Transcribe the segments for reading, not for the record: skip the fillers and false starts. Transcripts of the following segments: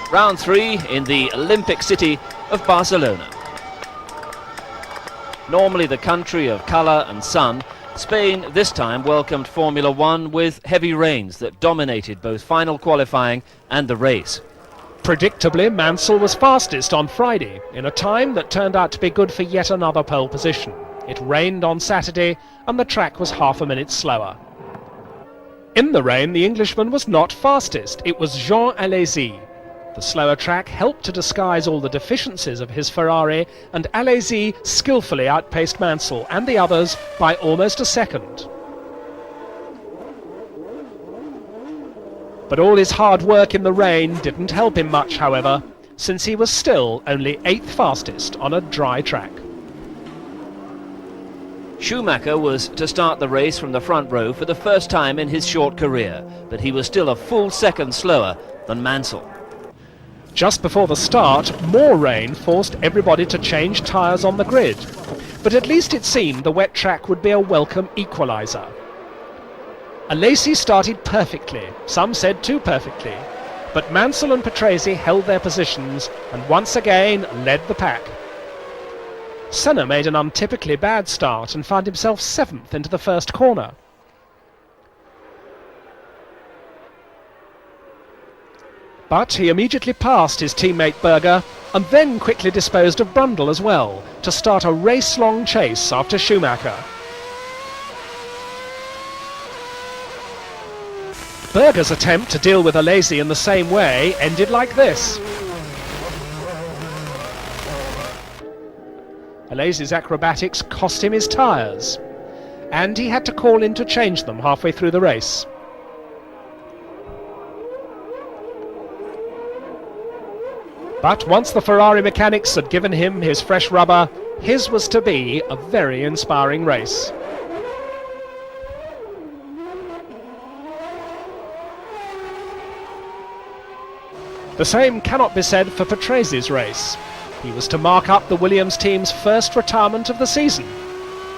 Round 3 in the Olympic city of Barcelona. Normally the country of colour and sun, Spain this time welcomed Formula One with heavy rains that dominated both final qualifying and the race. Predictably, Mansell was fastest on Friday, in a time that turned out to be good for yet another pole position. It rained on Saturday, and the track was half a minute slower. In the rain, the Englishman was not fastest, it was Jean Alesi. The slower track helped to disguise all the deficiencies of his Ferrari, and Alesi skillfully outpaced Mansell and the others by almost a second. But all his hard work in the rain didn't help him much, however, since he was still only 8th fastest on a dry track. Schumacher was to start the race from the front row for the first time in his short career, but he was still a full second slower than Mansell. Just before the start, more rain forced everybody to change tyres on the grid. But at least it seemed the wet track would be a welcome equaliser. Alesi started perfectly, some said too perfectly, but Mansell and Patrese held their positions and once again led the pack. Senna made an untypically bad start and found himself 7th into the first corner. But he immediately passed his teammate Berger and then quickly disposed of Brundle as well to start a race-long chase after Schumacher. Berger's attempt to deal with Alesi in the same way ended like this. Alesi's acrobatics cost him his tyres, and he had to call in to change them halfway through the race. But once the Ferrari mechanics had given him his fresh rubber, his was to be a very inspiring race. The same cannot be said for Patrese's race. He was to mark up the Williams team's first retirement of the season.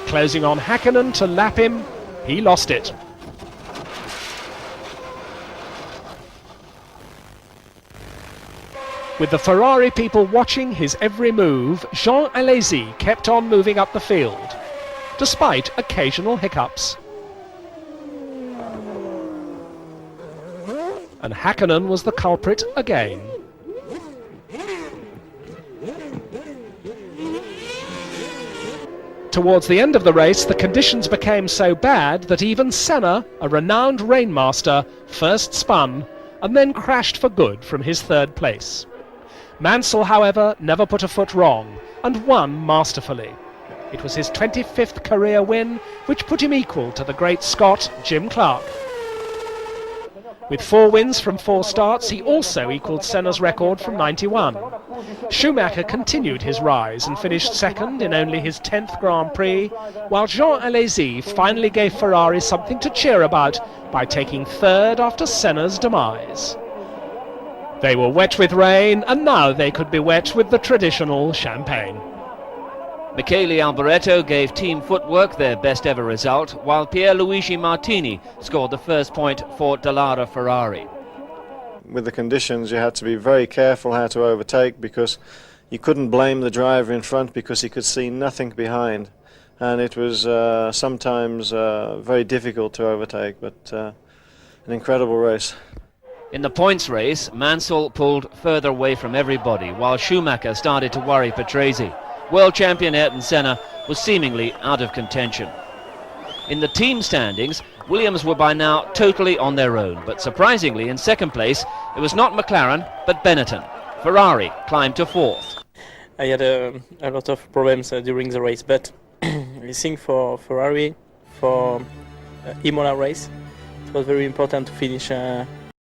Closing on Häkkinen to lap him, he lost it. With the Ferrari people watching his every move, Jean Alesi kept on moving up the field, despite occasional hiccups. And Häkkinen was the culprit again. Towards the end of the race, the conditions became so bad that even Senna, a renowned rainmaster, first spun and then crashed for good from his 3rd place. Mansell, however, never put a foot wrong and won masterfully. It was his 25th career win, which put him equal to the great Scot Jim Clark. With 4 wins from 4 starts, he also equalled Senna's record from '91. Schumacher continued his rise and finished 2nd in only his 10th Grand Prix, while Jean Alesi finally gave Ferrari something to cheer about by taking 3rd after Senna's demise. They were wet with rain, and now they could be wet with the traditional champagne. Michele Alboreto gave Team Footwork their best ever result, while Pierluigi Martini scored the first point for Dallara Ferrari. With the conditions, you had to be very careful how to overtake, because you couldn't blame the driver in front because he could see nothing behind, and it was sometimes very difficult to overtake, but an incredible race. In the points race, Mansell pulled further away from everybody, while Schumacher started to worry Patrese. World champion Ayrton Senna was seemingly out of contention. In the team standings, Williams were by now totally on their own, but surprisingly in 2nd place it was not McLaren but Benetton. Ferrari climbed to 4th. I had a lot of problems during the race, but I think for Ferrari, for Imola race, it was very important to finish